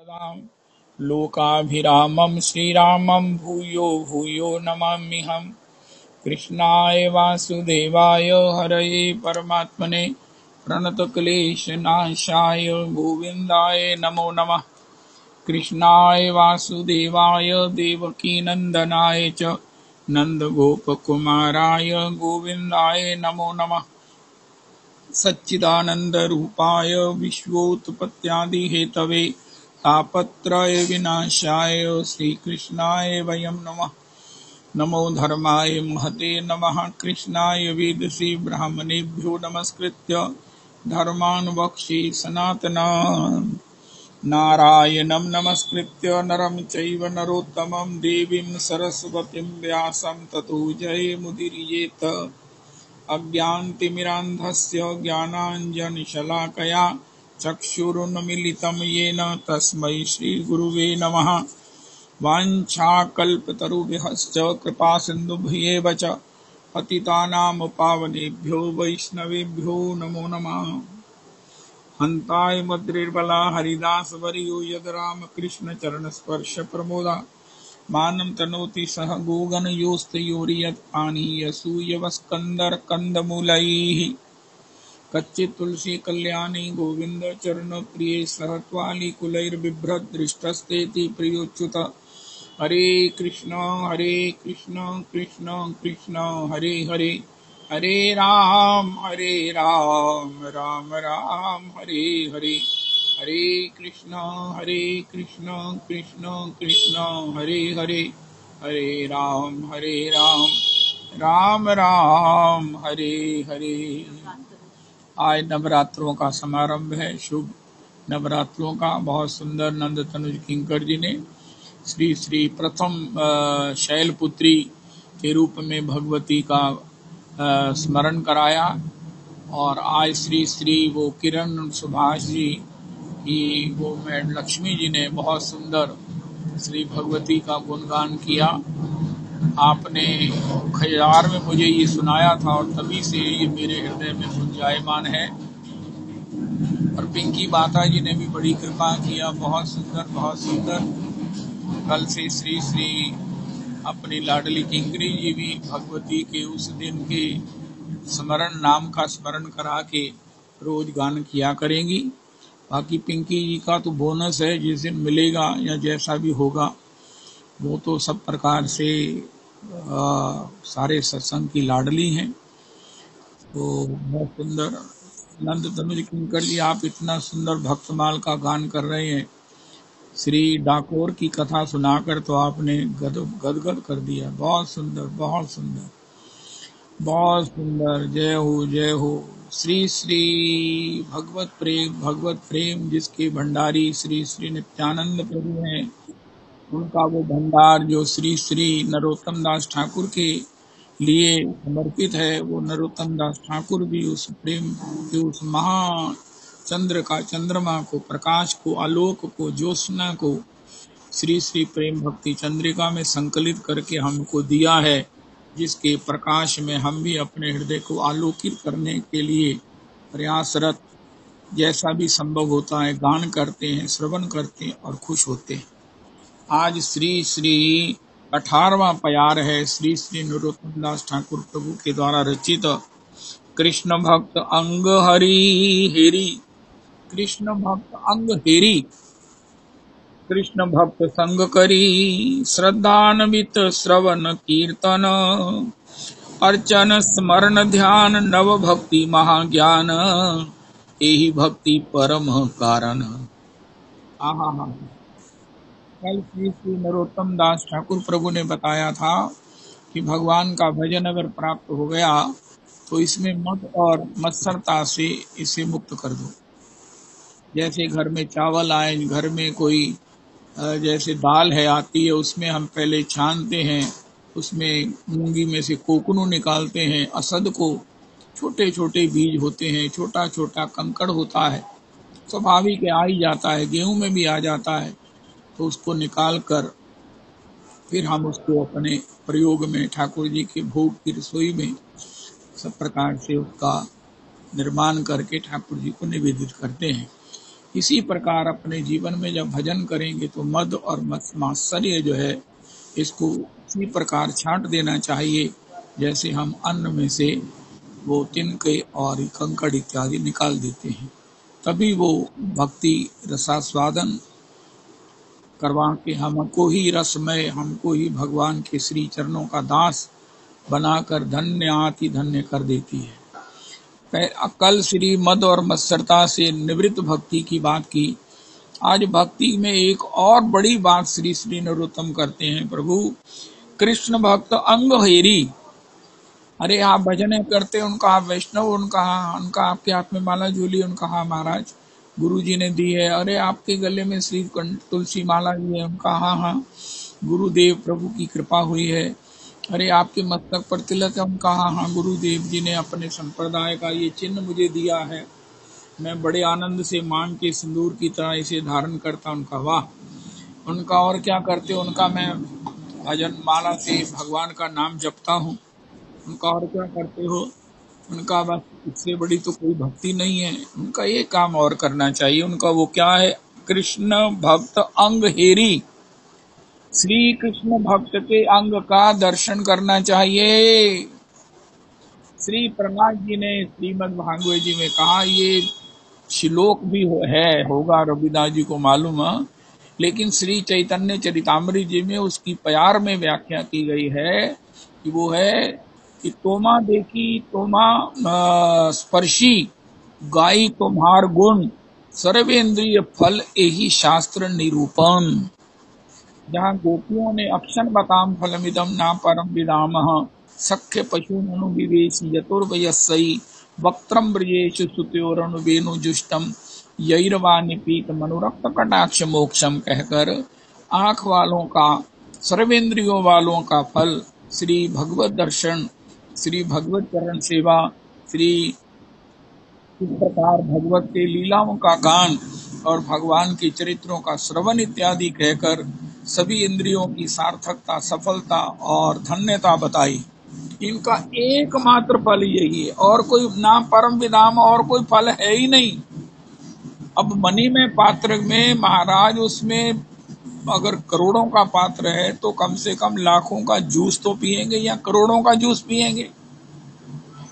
सदां लोकाभिरामं श्रीरामं भूयो भूयो नमाम्यहम्। कृष्णाय वासुदेवाय हरये परमात्मने प्रणतक्लेशनाशाय गोविन्दाय नमो नमः। कृष्णाय वासुदेवाय देवकीनन्दनाय च नन्दगोपकुमाराय गोविन्दाय नमो नमः। सच्चिदानन्दरूपाय विश्वोत्पत्त्यादिहेतवे तापत्रय विनाशाय श्रीकृष्णाय वयं नमः। नमो धर्माय महते नमः। कृष्णाय वेदसे ब्राह्मणेभ्यो नमस्कृत्य धर्मान् वक्ष्ये सनातनान्। नारायणं नमस्कृत्य नरं चैव नरोत्तमं देवीं सरस्वतीं व्यासं ततो जयमुदीरयेत्। अज्ञानतिमिरान्धस्य ज्ञानाञ्जनशलाकया चक्षुरुन्मीलितं येन तस्मै श्रीगुरुवे नमः। वाञ्छाकल्पतरुभ्यश्च कृपासिन्धुभ्येव च पतितानां पावनेभ्यो वैष्णवेभ्यो नमो नमः। हन्ताय मद्रिर्बला हरिदासवर्यो यद् रामकृष्णचरणस्पर्शप्रमोदा मानं तनोति सह गोगणयोस्तयोर्यत्पानीयसूयवस्कन्दर्कन्दमूलैः। कच्चित् तुलसी कल्याणी गोविन्द चरणप्रिये सह त्वालिकुलैर्बिभ्रद्दृष्टस्तेति प्रियोच्युत। हरे कृष्ण कृष्ण कृष्ण हरे हरे, हरे राम राम राम हरे हरे। हरे कृष्ण कृष्ण कृष्ण हरे हरे, हरे राम राम राम हरे हरे। आज नवरात्रों का समारंभ है। शुभ नवरात्रों का बहुत सुंदर नंद तनुज किंकर जी ने श्री श्री प्रथम शैलपुत्री के रूप में भगवती का स्मरण कराया। और आज श्री श्री वो किरण सुभाष जी की वो मैड लक्ष्मी जी ने बहुत सुंदर श्री भगवती का गुणगान किया। आपने खजार में मुझे ये सुनाया था और तभी से ये मेरे हृदय में गुंजायमान है। और पिंकी माता जी ने भी बड़ी कृपा किया। बहुत सुंदर बहुत सुंदर। कल से श्री श्री अपनी लाडली किंकरी जी भी भगवती के उस दिन के स्मरण नाम का स्मरण करा के रोज गान किया करेंगी। बाकी पिंकी जी का तो बोनस है, जिस दिन मिलेगा या जैसा भी होगा वो तो सब प्रकार से सारे सत्संग की लाडली हैं। तो बहुत सुंदर नंद तनुज किंकर जी, आप इतना सुंदर भक्तमाल का गान कर रहे हैं। श्री डाकोर की कथा सुनाकर तो आपने गदगद कर दिया। बहुत सुंदर बहुत सुंदर बहुत सुंदर। जय हो जय हो। श्री श्री भगवत प्रेम जिसके भंडारी श्री श्री नित्यानंद प्रभु हैं, उनका वो भंडार जो श्री श्री नरोत्तम दास ठाकुर के लिए समर्पित है, वो नरोत्तम दास ठाकुर भी उस प्रेम के उस महा चंद्र का चंद्रमा को, प्रकाश को, आलोक को, ज्योत्सना को श्री श्री प्रेम भक्ति चंद्रिका में संकलित करके हमको दिया है, जिसके प्रकाश में हम भी अपने हृदय को आलोकित करने के लिए प्रयासरत जैसा भी संभव होता है गान करते हैं, श्रवण करते हैं और खुश होते हैं। आज श्री श्री 18वां प्यार है श्री श्री नरोत्तम दास ठाकुर प्रभु के द्वारा रचित कृष्ण भक्त अंग हरि हेरी। कृष्ण भक्त अंग हेरी, कृष्ण भक्त संग करी, श्रद्धान्वित श्रवण कीर्तन, अर्चन स्मरण ध्यान, नव भक्ति महाज्ञान, यही भक्ति परम कारण। आहा हा। कल श्री श्री नरोत्तम दास ठाकुर प्रभु ने बताया था कि भगवान का भजन अगर प्राप्त हो गया तो इसमें मत और मत्सरता से इसे मुक्त कर दो। जैसे घर में चावल आए, घर में कोई जैसे दाल है आती है, उसमें हम पहले छानते हैं, उसमें मूंगी में से कोकनू निकालते हैं, असद को, छोटे छोटे बीज होते हैं, छोटा छोटा कंकड़ होता है, स्वाभाविक आ ही जाता है, गेहूं में भी आ जाता है। तो उसको निकाल कर फिर हम उसको अपने प्रयोग में ठाकुर जी के भोग की रसोई में सब प्रकार से उसका निर्माण करके ठाकुर जी को निवेदित करते हैं। इसी प्रकार अपने जीवन में जब भजन करेंगे तो मद और मात्सर्य जो है इसको इसी प्रकार छांट देना चाहिए, जैसे हम अन्न में से वो तिनके और कंकड़ इत्यादि निकाल देते हैं। तभी वो भक्ति रसास्वादन करवा के हमको ही रसमय, हमको ही भगवान के श्री चरणों का दास बनाकर धन्य आति धन्य कर देती है। कल श्री मद और मत्सरता से निवृत्त भक्ति की बात की। आज भक्ति में एक और बड़ी बात श्री श्री नरोत्तम करते हैं। प्रभु कृष्ण भक्त अंग हेरी, अरे आप भजन करते, उनका आप वैष्णव, उनका आपके हाथ में माला झूली, उनका हाँ महाराज गुरु जी ने दी है। अरे आपके गले में श्री तुलसी माला भी है, उनका हाँ गुरुदेव प्रभु की कृपा हुई है। अरे आपके मस्तक पर तिलक है, उनका हाँ गुरुदेव जी ने अपने संप्रदाय का ये चिन्ह मुझे दिया है, मैं बड़े आनंद से मांग के सिंदूर की तरह इसे धारण करता। उनका वाह। उनका और क्या करते, उनका मैं भजन माला से भगवान का नाम जपता हूँ। उनका और क्या करते हो, उनका बस इससे बड़ी तो कोई भक्ति नहीं है। उनका ये काम और करना चाहिए। उनका वो क्या है, कृष्ण भक्त अंग हेरी, श्री कृष्ण भक्त के अंग का दर्शन करना चाहिए। श्री प्रहलाद जी ने श्रीमद् भागवत जी में कहा, ये श्लोक भी होगा रविदास जी को मालूम है, लेकिन श्री चैतन्य चरितामृत जी में उसकी प्यार में व्याख्या की गई है कि वो है कि तोमा देखी तोमा स्पर्शी, गाई तुम्हार गुण, सर्वेंद्रिय फल यही शास्त्र निरूपण। जहाँ गोपियों ने अक्षण बताम फलमिदम ना परम विदामः, सख्य पशु मनु विवेश यतुर्वयस्सई, वक्त्रम ब्रजेशु सुत्योरनु वेणु जुष्टम, यैरवानि पीत मनुरक्त कटाक्ष मोक्षम कहकर आंख वालों का, सर्वेंद्रियों वालों का फल श्री भगवत दर्शन, श्री भगवत चरण सेवा, श्री इस प्रकार भगवत के लीलाओं का गान और भगवान के चरित्रों का श्रवण इत्यादि कहकर सभी इंद्रियों की सार्थकता, सफलता और धन्यता बताई। इनका एकमात्र फल यही है, और कोई ना परम विधाम और कोई फल है ही नहीं। अब मणि में पात्र में महाराज, उसमें अगर करोड़ों का पात्र है तो कम से कम लाखों का जूस तो पिएंगे या करोड़ों का जूस पिएंगे।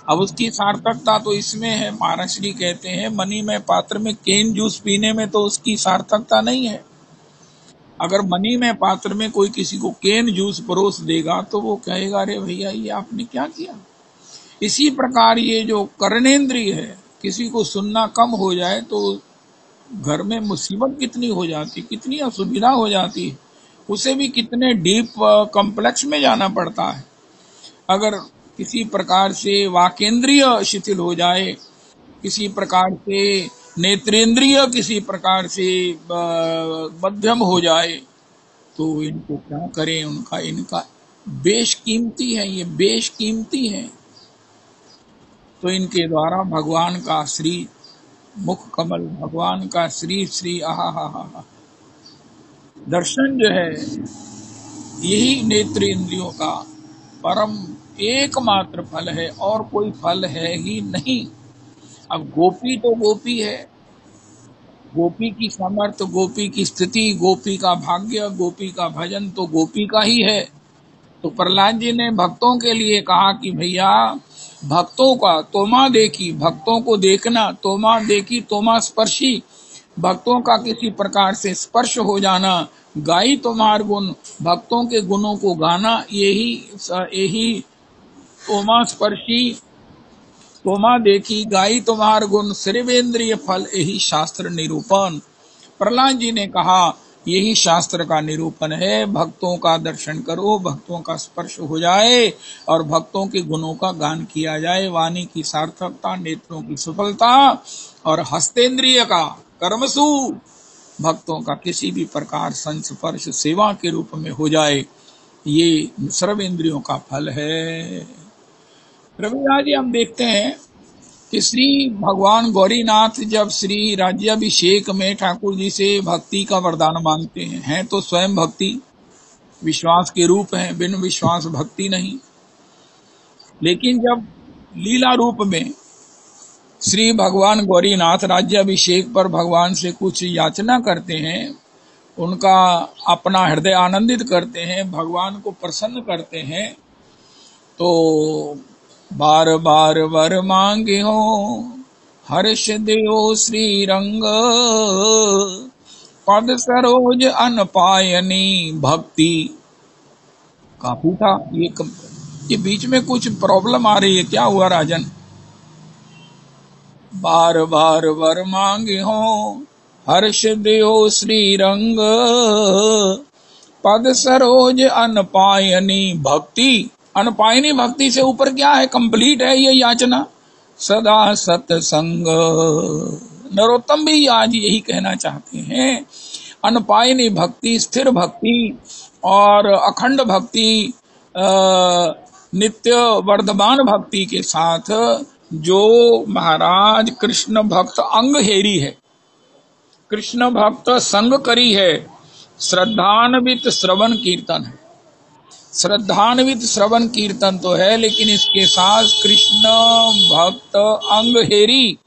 अब उसकी सार्थकता तो इसमें है। महाराज श्री कहते हैं मणि में पात्र में केन जूस पीने में तो उसकी सार्थकता नहीं है। अगर मणि में पात्र में कोई किसी को केन जूस परोस देगा तो वो कहेगा अरे भैया ये आपने क्या किया। इसी प्रकार ये जो कर्णेंद्रिय है, किसी को सुनना कम हो जाए तो घर में मुसीबत कितनी हो जाती, कितनी असुविधा हो जाती है, उसे भी कितने डीप कॉम्प्लेक्स में जाना पड़ता है। अगर किसी प्रकार से वाकेंद्रिय शिथिल हो जाए, किसी प्रकार से नेत्रेंद्रिय किसी प्रकार से मध्यम हो जाए, तो इनको क्या करें। इनका बेशकीमती है, ये बेशकीमती है। तो इनके द्वारा भगवान का श्री मुख कमल, भगवान का श्री श्री आहा दर्शन जो है, यही नेत्र इंद्रियों का परम एकमात्र फल है, और कोई फल है ही नहीं। अब गोपी तो गोपी है, गोपी की समर्थ, गोपी की स्थिति, गोपी का भाग्य, गोपी का भजन तो गोपी का ही है। तो प्रहलाद जी ने भक्तों के लिए कहा कि भैया भक्तों का तोमा देखी, भक्तों को देखना, तोमा देखी तोमा स्पर्शी, भक्तों का किसी प्रकार से स्पर्श हो जाना, गाई तुम्हार गुण, भक्तों के गुणों को गाना, यही तोमा स्पर्शी, तोमा देखी गाई तुम्हार गुण, सर्वेंद्रिय फल यही शास्त्र निरूपण। प्रहलाद जी ने कहा यही शास्त्र का निरूपण है। भक्तों का दर्शन करो, भक्तों का स्पर्श हो जाए और भक्तों के गुणों का गान किया जाए। वाणी की सार्थकता, नेत्रों की सफलता और हस्तेंद्रिय का कर्मसु भक्तों का किसी भी प्रकार संस्पर्श सेवा के रूप में हो जाए, ये सर्वेंद्रियों का फल है। रविराज जी हम देखते हैं कि श्री भगवान गौरीनाथ जब श्री राज्याभिषेक में ठाकुर जी से भक्ति का वरदान मांगते हैं तो स्वयं भक्ति विश्वास के रूप है, बिन विश्वास भक्ति नहीं। लेकिन जब लीला रूप में श्री भगवान गौरीनाथ राज्याभिषेक पर भगवान से कुछ याचना करते हैं, उनका अपना हृदय आनंदित करते हैं, भगवान को प्रसन्न करते हैं, तो बार बार वर मांगे हो हर्ष देओ श्री रंग, पद सरोज अनपायनी भक्ति। काफी था ये बीच में कुछ प्रॉब्लम आ रही है, क्या हुआ राजन? बार बार वर मांगे हो हर्ष देओ श्री रंग, पद सरोज अनपायनी भक्ति। अनपायनी भक्ति से ऊपर क्या है? कंप्लीट है ये याचना। सदा सत्संग, नरोत्तम भी आज यही कहना चाहते हैं। अनपायनी भक्ति, स्थिर भक्ति और अखंड भक्ति, नित्य वर्धमान भक्ति के साथ जो महाराज कृष्ण भक्त अंगहेरी है, कृष्ण भक्त संग करी है, श्रद्धान्वित श्रवण कीर्तन है। श्रद्धान्वित श्रवण कीर्तन तो है, लेकिन इसके साथ कृष्ण भक्त अंगहेरी,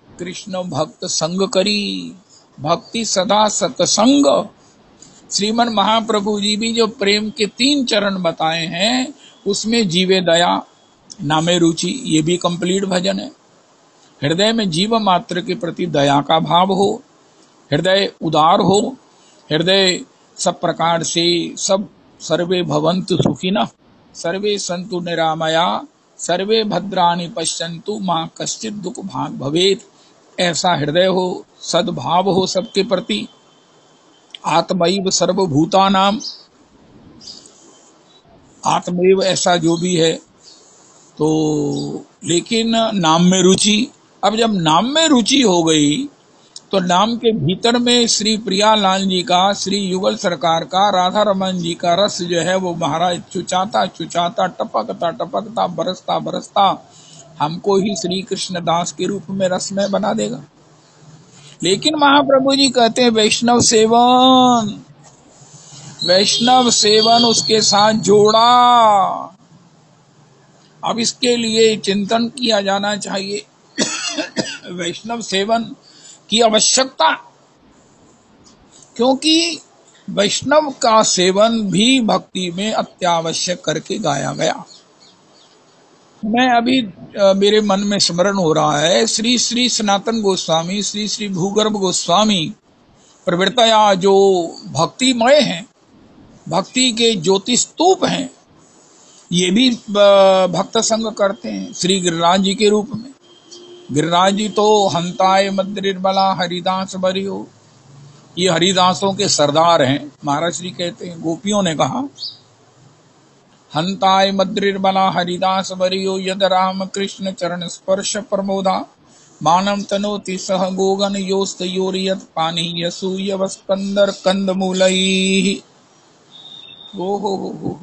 कृष्ण भक्त संग करी, भक्ति सदा सत्संग। श्रीमन महाप्रभु जी भी जो प्रेम के 3 चरण बताए हैं, उसमें जीवे दया, नामे रुचि, ये भी कंप्लीट भजन है। हृदय में जीव मात्र के प्रति दया का भाव हो, हृदय उदार हो, हृदय सब प्रकार से सब सर्वे भवन्तु सुखिनः, सर्वे सन्तु निरामया, सर्वे भद्राणि पश्यन्तु मां कश्चित् दुख भाग भवेत्। ऐसा हृदय हो, सद्भाव हो सबके प्रति। आत्मैव सर्वभूतानां, आत्मैव ऐसा जो भी है, तो लेकिन नाम में रुचि। अब जब नाम में रुचि हो गई तो नाम के भीतर में श्री प्रियालाल जी का, श्री युगल सरकार का, राधा रमन जी का रस जो है वो महाराज चुचाता चुचाता, टपकता टपकता, बरसता बरसता हमको ही श्री कृष्ण दास के रूप में रसमय बना देगा। लेकिन महाप्रभु जी कहते हैं वैष्णव सेवन, वैष्णव सेवन उसके साथ जोड़ा। अब इसके लिए चिंतन किया जाना चाहिए वैष्णव सेवन की आवश्यकता, क्योंकि वैष्णव का सेवन भी भक्ति में अत्यावश्यक करके गाया गया। मैं अभी मेरे मन में स्मरण हो रहा है, श्री श्री सनातन गोस्वामी, श्री श्री भूगर्भ गोस्वामी प्रवृत्तया जो भक्तिमय हैं, भक्ति के ज्योति स्तूप हैं, ये भी भक्त संग करते हैं श्री गिरिराज जी के रूप में। गिरिराज जी तो हंताय मद्रिर्बला हरिदास बरियो, ये हरिदासों के सरदार हैं। महाराज श्री कहते हैं, गोपियों ने कहा हंताय मद्रिर्बला हरिदास बरियो, यद राम कृष्ण चरण स्पर्श प्रमोदा, मानव तनोति सह गोगन योस्त योरियत पानी यसूय वस्कंदर कंदमूलई। हो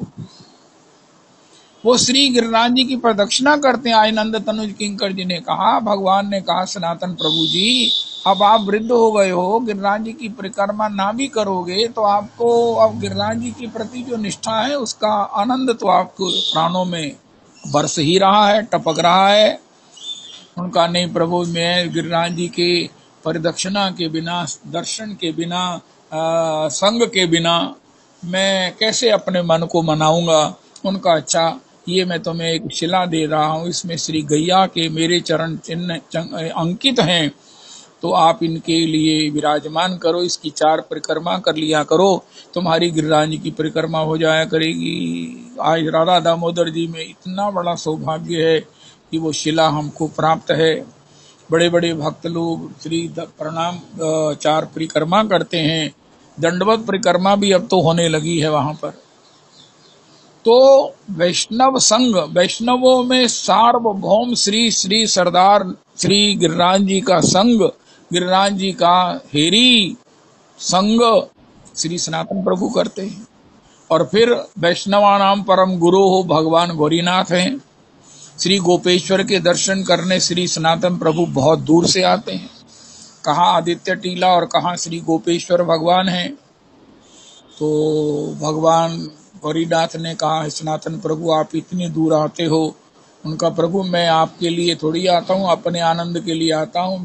वो श्री गिरिराज जी की प्रदक्षिणा करते हैं। आय नंद तनुज किंकर जी ने कहा, भगवान ने कहा सनातन प्रभु जी, अब आप वृद्ध हो गए हो, गिरिराज जी की परिक्रमा ना भी करोगे तो आपको अब गिरिराज जी के प्रति जो निष्ठा है उसका आनंद तो आपको प्राणों में बरस ही रहा है, टपक रहा है। उनका नहीं प्रभु, मैं गिरिराज जी के परिदक्षिणा के बिना, दर्शन के बिना, संग के बिना मैं कैसे अपने मन को मनाऊंगा। उनका अच्छा, ये मैं तुम्हें एक शिला दे रहा हूँ, इसमें श्री गैया के मेरे चरण चिन्ह अंकित हैं, तो आप इनके लिए विराजमान करो, इसकी 4 परिक्रमा कर लिया करो, तुम्हारी गिरिराज जी की परिक्रमा हो जाया करेगी। आज राधा दामोदर जी में इतना बड़ा सौभाग्य है कि वो शिला हमको प्राप्त है। बड़े बड़े भक्त लोग श्री प्रणाम 4 परिक्रमा करते हैं, दंडवत परिक्रमा भी अब तो होने लगी है वहां पर। तो वैष्णव संग, वैष्णवों में सार्वभौम श्री श्री सरदार श्री गिरिराज जी का संग, गिरिराज जी का हेरी संग श्री सनातन प्रभु करते हैं। और फिर वैष्णवानाम परम गुरु हो भगवान गौरीनाथ हैं। श्री गोपेश्वर के दर्शन करने श्री सनातन प्रभु बहुत दूर से आते हैं। कहाँ आदित्य टीला और कहाँ श्री गोपेश्वर भगवान हैं। तो भगवान गौरीनाथ ने कहा, सनातन प्रभु आप इतनी दूर आते हो उनका प्रभु मैं आपके लिए थोड़ी आता हूँ, अपने आनंद के लिए आता हूँ।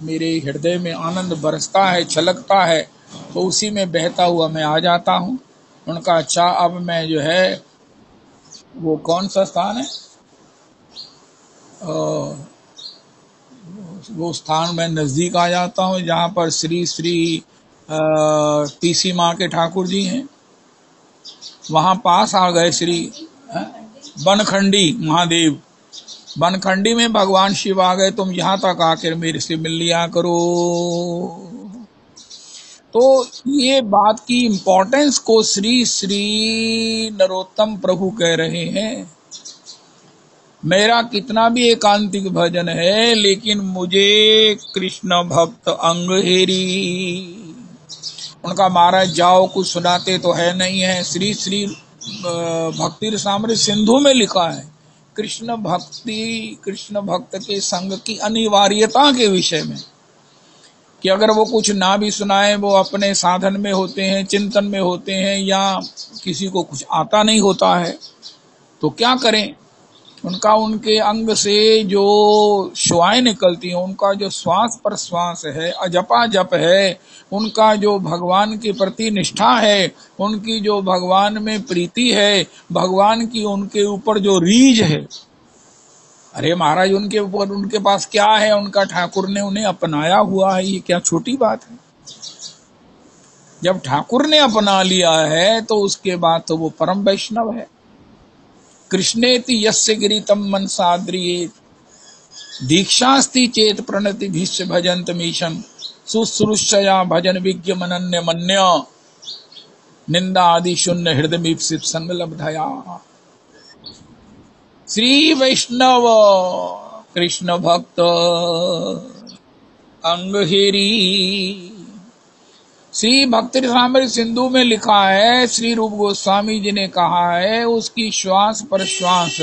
मेरे हृदय में आनंद बरसता है, छलकता है, तो उसी में बहता हुआ मैं आ जाता हूँ। उनका अच्छा, अब मैं जो है वो कौन सा स्थान है, वो स्थान में नजदीक आ जाता हूँ जहाँ पर श्री श्री तीसी माँ के ठाकुर जी हैं। वहां पास आ गए श्री बनखंडी महादेव। बनखंडी में भगवान शिव आ गए, तुम यहाँ तक आकर मेरे से मिल लिया करो। तो ये बात की इंपॉर्टेंस को श्री श्री नरोत्तम प्रभु कह रहे हैं। मेरा कितना भी एकांतिक भजन है, लेकिन मुझे कृष्ण भक्त अंगहेरी, उनका महाराज जाओ कुछ सुनाते तो है नहीं है। श्री श्री भक्ति रसामृत सिंधु में लिखा है कृष्ण भक्त के संग की अनिवार्यता के विषय में, कि अगर वो कुछ ना भी सुनाए, वो अपने साधन में होते हैं, चिंतन में होते हैं, या किसी को कुछ आता नहीं होता है तो क्या करें। उनका उनके अंग से जो श्वाएं निकलती हैं, उनका जो श्वास प्रश्वास है, अजपा जप है, उनका जो भगवान के प्रति निष्ठा है, उनकी जो भगवान में प्रीति है, भगवान की उनके ऊपर जो रीझ है, अरे महाराज उनके ऊपर, उनके पास क्या है, उनका ठाकुर ने उन्हें अपनाया हुआ है, ये क्या छोटी बात है। जब ठाकुर ने अपना लिया है तो उसके बाद तो वो परम वैष्णव है। कृष्णेति यस्य गिरितम मनसाद्रियेत दीक्षास्ति चेत प्रणति भीष्य भजंत मीशम शुश्रूषया भजन विज्ञ मनन्य मन्य निंदा आदि शून्य हृदय मीप्सित संग लब्धया। श्री वैष्णव कृष्ण भक्त अंगहेरी। श्री भक्ति रसामृत सिंधु में लिखा है, श्री रूप गोस्वामी जी ने कहा है, उसकी श्वास पर श्वास,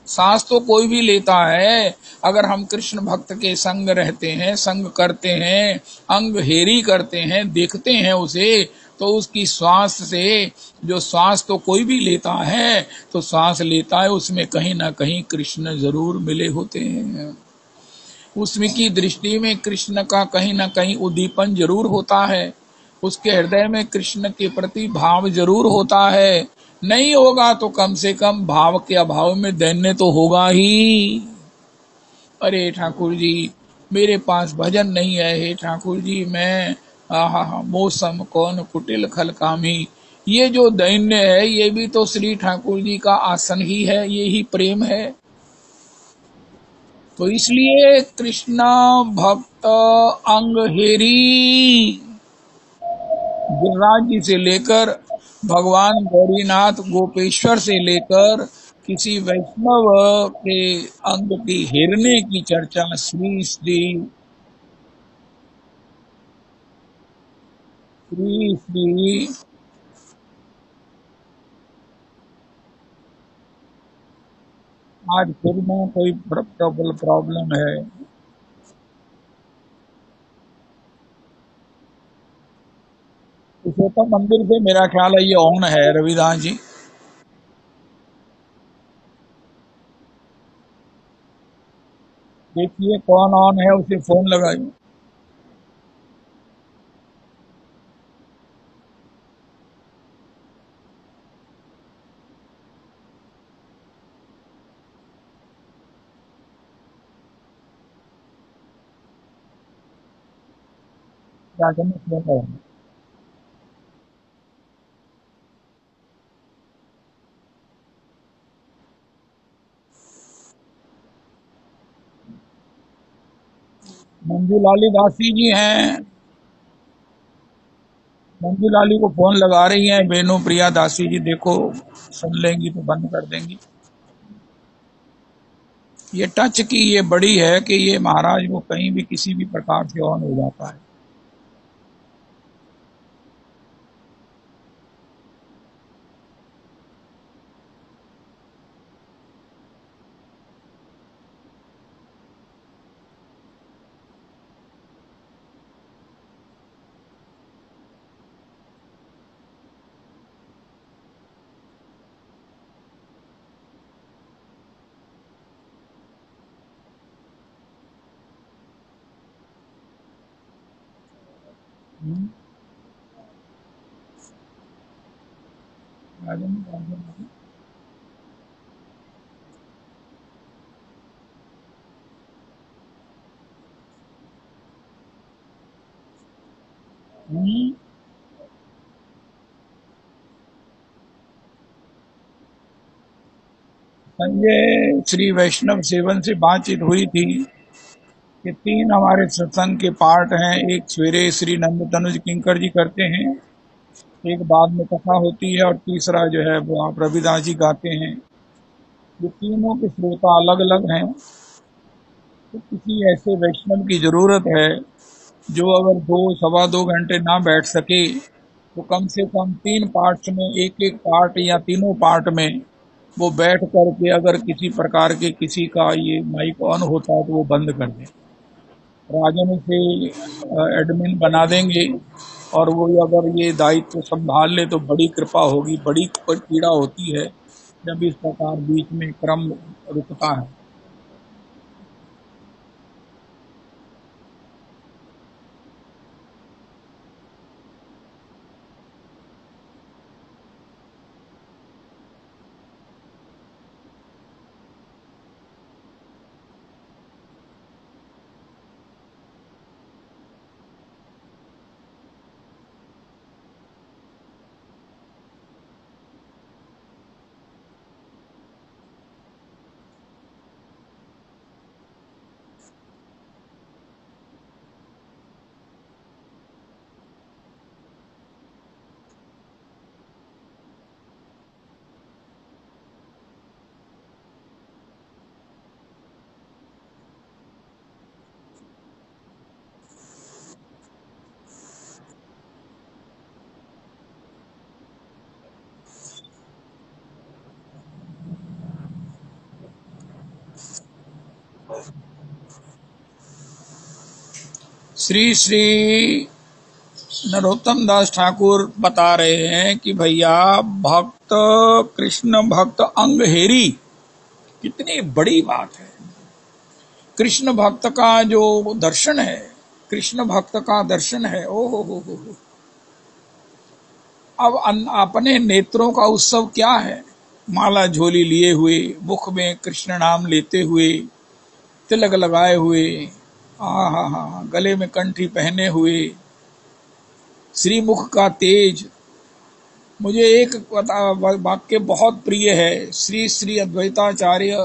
सांस तो कोई भी लेता है, अगर हम कृष्ण भक्त के संग रहते हैं, संग करते हैं, अंग हेरी करते हैं, देखते हैं उसे, तो उसकी श्वास से, जो श्वास तो कोई भी लेता है, तो श्वास लेता है उसमें कहीं ना कहीं कृष्ण जरूर मिले होते हैं। उसमें की दृष्टि में कृष्ण का कहीं ना कहीं उद्दीपन जरूर होता है, उसके हृदय में कृष्ण के प्रति भाव जरूर होता है। नहीं होगा तो कम से कम भाव के अभाव में दैन्य तो होगा ही। अरे ठाकुर जी मेरे पास भजन नहीं है, हे ठाकुर जी मैं आहा मौसम कौन कुटिल खल कामी, ये जो दैन्य है ये भी तो श्री ठाकुर जी का आसन ही है, ये ही प्रेम है। तो इसलिए कृष्ण भक्त अंगहेरी, गिरिराज जी से लेकर भगवान गौरीनाथ गोपेश्वर से लेकर किसी वैष्णव के अंग की हेरने की चर्चा श्री श्री श्री श्री आज फिर में कोई प्रॉब्लम है। पुरुषोत्तम मंदिर से मेरा ख्याल है ये ऑन है रविदास जी। देखिए कौन ऑन है, उसे फोन लगाइए। जाके मैं फोन लगाऊंगा। मंजू लाली दासी जी हैं, मंजू लाली को फोन लगा रही हैं बेनू प्रिया दासी जी, देखो सुन लेंगी तो बंद कर देंगी। ये टच की ये बड़ी है कि ये महाराज वो कहीं भी किसी भी प्रकार से ऑन हो जाता है। हम्म, राजन राजन। हम्म, संजय श्री वैष्णव सेवन से बातचीत हुई थी कि 3 हमारे सत्संग के पार्ट हैं। एक सवेरे श्री नंद तनुज किंकर जी करते हैं, एक बाद में कथा होती है, और तीसरा जो है वो आप रविदास जी गाते हैं। ये तीनों के श्रोता अलग अलग हैं। तो किसी ऐसे वैष्णव की जरूरत है जो अगर 2 सवा 2 घंटे ना बैठ सके तो कम से कम 3 पार्ट्स में, एक एक पार्ट या तीनों पार्ट में वो बैठ करके, अगर किसी प्रकार के किसी का ये माइक ऑन होता है तो वो बंद कर दे। राजन उसे एडमिन बना देंगे, और वो अगर ये दायित्व संभाल ले तो बड़ी कृपा होगी। बड़ी पीड़ा होती है जब इस प्रकार बीच में क्रम रुकता है। श्री श्री नरोत्तम दास ठाकुर बता रहे हैं कि भैया, भक्त कृष्ण भक्त अंगहेरी, कितनी बड़ी बात है। कृष्ण भक्त का जो दर्शन है, कृष्ण भक्त का दर्शन है, ओ हो। अब अपने नेत्रों का उत्सव क्या है? माला झोली लिए हुए, मुख में कृष्ण नाम लेते हुए, तिलक लगाए हुए, हा, गले में कंठी पहने हुए, श्रीमुख का तेज। मुझे एक वाक्य बहुत प्रिय है। श्री श्री अद्वैताचार्य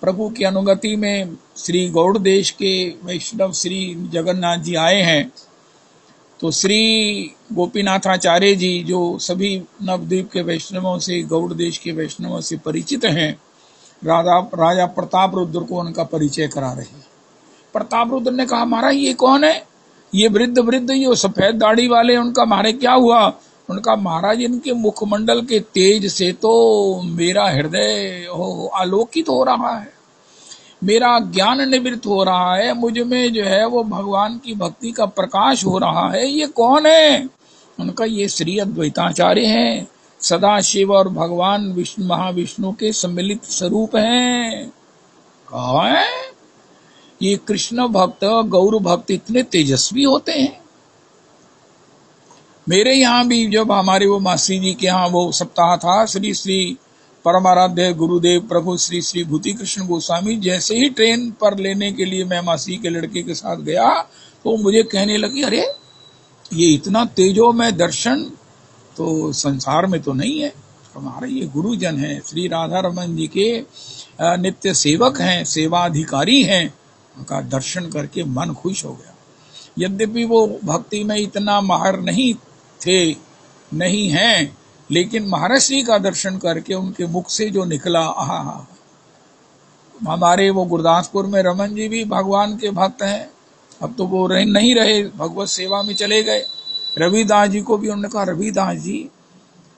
प्रभु की अनुगति में श्री गौड़ देश के वैष्णव श्री जगन्नाथ जी आए हैं, तो श्री गोपीनाथाचार्य जी जो सभी नवद्वीप के वैष्णवों से, गौड़ देश के वैष्णवों से परिचित हैं, राजा प्रताप रुद्र को उनका परिचय करा रहे हैं। प्रताप रुद्र ने कहा, महाराज ये कौन है? ये वृद्ध वृद्ध, ये सफेद दाढ़ी वाले, उनका महाराज क्या हुआ? उनका, महाराज इनके मुखमंडल के तेज से तो मेरा हृदय आलोकित हो रहा है, मेरा ज्ञान निवृत्त हो रहा है, मुझ में जो है वो भगवान की भक्ति का प्रकाश हो रहा है। ये कौन है? उनका, ये श्री अद्वैताचार्य हैं, सदा शिव और भगवान विष्णु महाविष्णु के सम्मिलित स्वरूप हैं। कहा है ये कृष्ण भक्त, गौर भक्त इतने तेजस्वी होते हैं। मेरे यहाँ भी जब हमारे वो मासी जी के यहाँ वो सप्ताह था, श्री श्री परमाराध्य गुरुदेव प्रभु श्री श्री भूति कृष्ण गोस्वामी जैसे ही ट्रेन पर लेने के लिए मैं मासी के लड़के के साथ गया, तो मुझे कहने लगी, अरे ये इतना तेजोमय दर्शन तो संसार में तो नहीं है। हमारे ये गुरुजन हैं, श्री राधा रमन जी के नित्य सेवक हैं, सेवाधिकारी हैं। उनका दर्शन करके मन खुश हो गया। यद्यपि वो भक्ति में इतना माहिर नहीं थे, नहीं हैं, लेकिन महाराज श्री का दर्शन करके उनके मुख से जो निकला, आहा। हमारे वो गुरदासपुर में रमन जी भी भगवान के भक्त हैं, अब तो वो नहीं रहे, भगवत सेवा में चले गए। रविदास जी को भी उन्होंने कहा, रविदास जी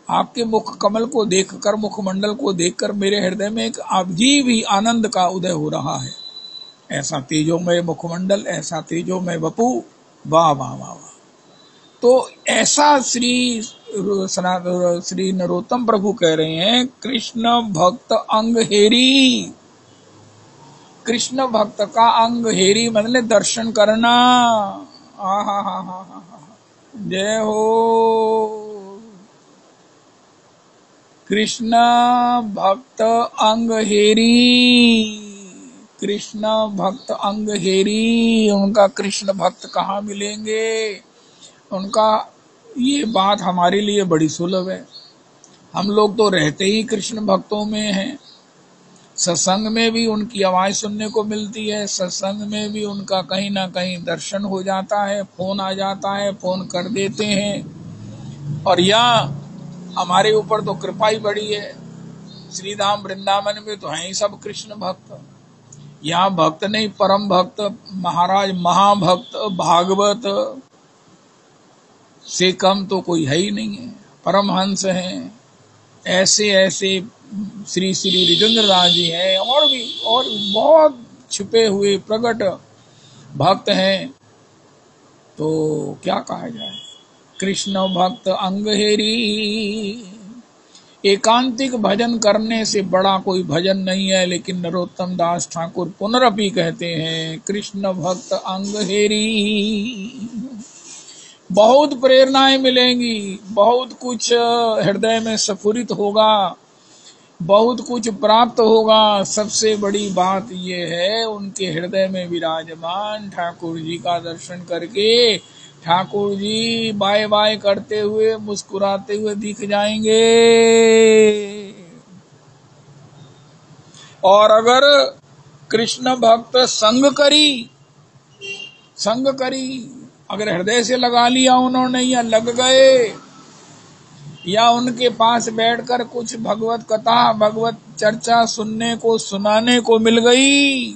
आपके मुख कमल को देखकर, मुखमंडल को देखकर मेरे हृदय में एक अजीब ही आनंद का उदय हो रहा है। ऐसा तेजोमय मुखमंडल, ऐसा तेजोमय वपु, वाह वाह वाह वाह। तो ऐसा श्री नरोत्तम प्रभु कह रहे हैं, कृष्ण भक्त अंगहेरी। कृष्ण भक्त का अंगहेरी मतलब दर्शन करना। जय हो। कृष्ण भक्त अंग हेरी, कृष्ण भक्त अंग हेरी। उनका कृष्ण भक्त कहाँ मिलेंगे? उनका ये बात हमारे लिए बड़ी सुलभ है। हम लोग तो रहते ही कृष्ण भक्तों में हैं। सत्संग में भी उनकी आवाज सुनने को मिलती है, सत्संग में भी उनका कहीं ना कहीं दर्शन हो जाता है, फोन आ जाता है, फोन कर देते हैं। और यहाँ हमारे ऊपर तो कृपा ही बड़ी है। श्री धाम वृंदावन में तो हैं ही सब कृष्ण भक्त। यहाँ भक्त नहीं, परम भक्त महाराज, महाभक्त, भागवत से कम तो कोई है ही नहीं है। परमहंस हैं, ऐसे ऐसे श्री श्री रिजेंद्र दास जी हैं, और बहुत छुपे हुए प्रकट भक्त हैं। तो क्या कहा जाए, कृष्ण भक्त अंग हेरी। एकांतिक भजन करने से बड़ा कोई भजन नहीं है, लेकिन नरोत्तम दास ठाकुर पुनरपि कहते हैं कृष्ण भक्त अंग हेरी। बहुत प्रेरणाएं मिलेंगी, बहुत कुछ हृदय में स्फुरित होगा, बहुत कुछ प्राप्त होगा। सबसे बड़ी बात यह है, उनके हृदय में विराजमान ठाकुर जी का दर्शन करके ठाकुर जी बाय बाय करते हुए, मुस्कुराते हुए दिख जाएंगे। और अगर कृष्ण भक्त संग करी, अगर हृदय से लगा लिया उन्होंने, या लग गए, या उनके पास बैठकर कुछ भगवत कथा, भगवत चर्चा सुनने को, सुनाने को मिल गई,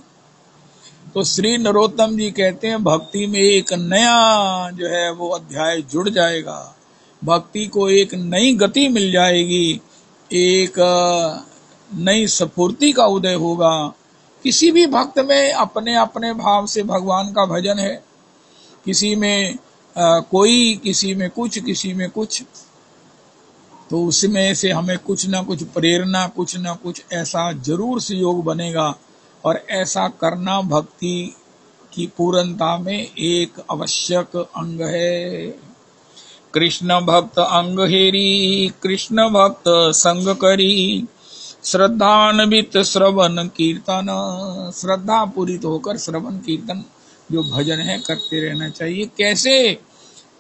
तो श्री नरोत्तम जी कहते हैं भक्ति में एक नया जो है वो अध्याय जुड़ जाएगा। भक्ति को एक नई गति मिल जाएगी, एक नई स्फूर्ति का उदय होगा। किसी भी भक्त में अपने अपने भाव से भगवान का भजन है, किसी में कोई, किसी में कुछ, किसी में कुछ। तो उसमें से हमें कुछ ना कुछ प्रेरणा, कुछ ना कुछ ऐसा जरूर संयोग बनेगा, और ऐसा करना भक्ति की पूर्णता में एक आवश्यक अंग है। कृष्ण भक्त अंग हेरी, कृष्ण भक्त संग करी, श्रद्धान्वित श्रवण कीर्तन। श्रद्धा पूरित होकर श्रवण कीर्तन जो भजन है करते रहना चाहिए। कैसे?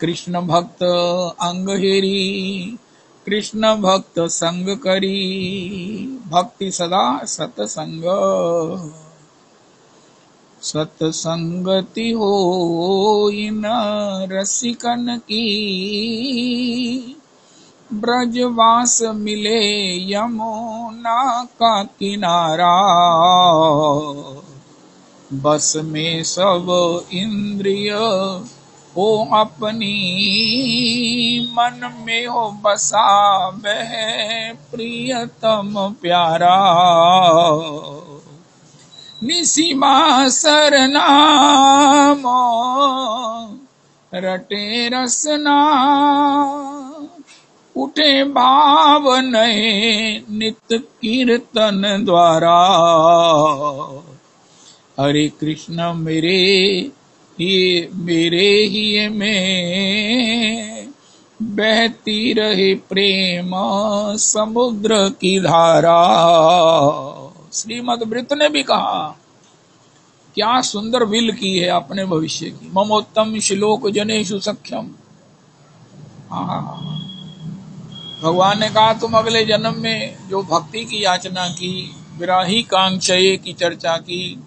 कृष्ण भक्त अंग हेरी, कृष्ण भक्त संग करी, भक्ति सदा सतसंग। सतसंगति हो इन रसिकन की, ब्रजवास मिले यमुना का किनारा। बस में सब इंद्रिय हो अपनी, मन में हो बसा वह प्रियतम प्यारा। निसीमा सरनाम रटे रसना, उठे भाव नए नित कीर्तन द्वारा। हरे कृष्ण मेरे ही में बहती रहे प्रेम समुद्र की धारा। श्रीमद् वृत्त ने भी कहा, क्या सुंदर विल की है अपने भविष्य की। ममोत्तम श्लोक जनेषु सख्यम। भगवान ने कहा तुम अगले जन्म में जो भक्ति की याचना की, विराही कांक्षये की चर्चा की,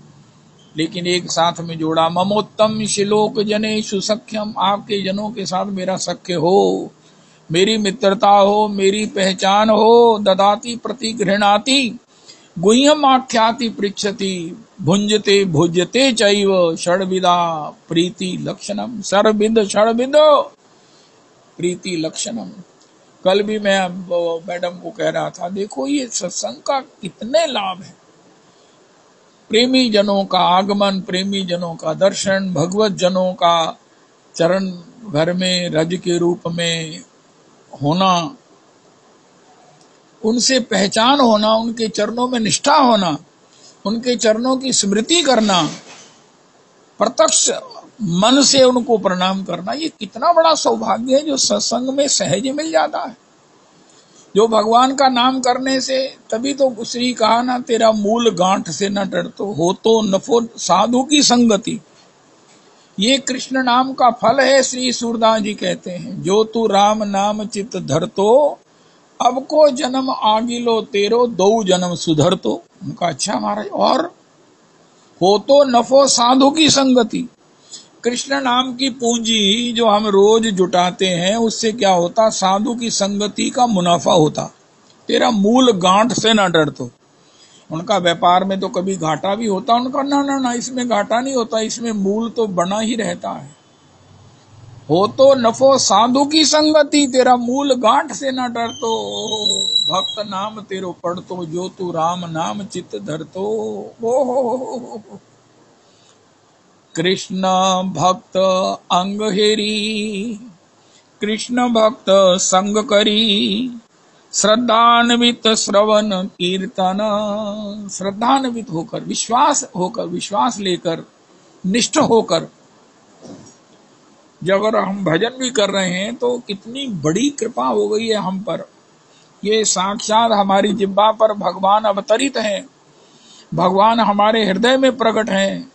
लेकिन एक साथ में जोड़ा, ममोत्तम श्लोक जनेषु सख्यम। आपके जनों के साथ मेरा सख्य हो, मेरी मित्रता हो, मेरी पहचान हो। ददाति प्रति गृह्णाति गुह्यम आख्याति पृच्छति, भुंजते भुज्यते चैव षड्विधा प्रीति लक्षणम। सर्वविद षड्विद प्रीति लक्षणम। कल भी मैं मैडम को कह रहा था, देखो ये सत्संग का कितने लाभ है। प्रेमी जनों का आगमन, प्रेमी जनों का दर्शन, भगवत जनों का चरण घर में रज के रूप में होना, उनसे पहचान होना, उनके चरणों में निष्ठा होना, उनके चरणों की स्मृति करना, प्रत्यक्ष मन से उनको प्रणाम करना, ये कितना बड़ा सौभाग्य है जो सत्संग में सहज मिल जाता है। जो भगवान का नाम करने से, तभी तो श्री कहा ना, तेरा मूल गांठ से न डरतो, हो तो नफो साधु की संगति। ये कृष्ण नाम का फल है। श्री सूरदास जी कहते हैं, जो तू राम नाम चित धरतो, अब को जन्म आगिलो तेरो, दो जन्म सुधरतो। उनका अच्छा महाराज। और हो तो नफो साधु की संगति, कृष्ण नाम की पूंजी जो हम रोज जुटाते हैं, उससे क्या होता? साधु की संगति का मुनाफा होता। तेरा मूल गांठ से ना डर। तो उनका व्यापार में तो कभी घाटा भी होता, उनका ना ना ना, इसमें घाटा नहीं होता, इसमें मूल तो बना ही रहता है। हो तो नफो साधु की संगति, तेरा मूल गांठ से ना डर। तो भक्त नाम तेरो पढ़ तो, जो तू राम नाम चित धर। तो हो कृष्ण भक्त अंग हेरी, कृष्ण भक्त संग करी, श्रद्धान्वित श्रवण कीर्तन। श्रद्धान्वित होकर, विश्वास लेकर, निष्ठ होकर, जब अगर हम भजन भी कर रहे हैं तो कितनी बड़ी कृपा हो गई है हम पर। ये साक्षात हमारी जिह्वा पर भगवान अवतरित हैं, भगवान हमारे हृदय में प्रकट हैं।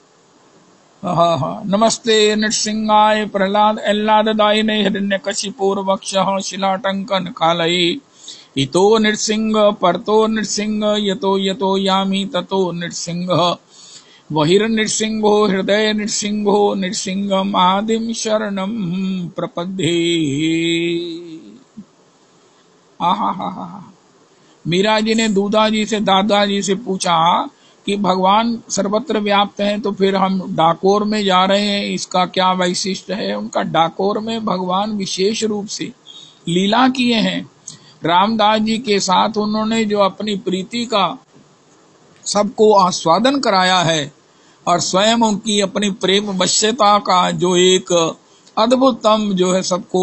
नमस्ते नृसिंहाय प्रहलाद एल्लाददायिने हिरण्यकशिपूर्वक्षः शिलाटंकन कालये, इतो नृसिंह परतो नृसिंह, यतो यतो यामि ततो नृसिंह, वहिर्नृसिंहो हृदय नृसिंहो, नृसिंहम् आदिम शरणं प्रपद्ये। आहा। मीरा जी ने दूधा जी से, दादाजी से पूछा कि भगवान सर्वत्र व्याप्त हैं, तो फिर हम डाकोर में जा रहे हैं, इसका क्या वैशिष्ट है? उनका डाकोर में भगवान विशेष रूप से लीला किए हैं। रामदास जी के साथ उन्होंने जो अपनी प्रीति का सबको आस्वादन कराया है, और स्वयं उनकी अपनी प्रेम वश्यता का जो एक अद्भुतम जो है सबको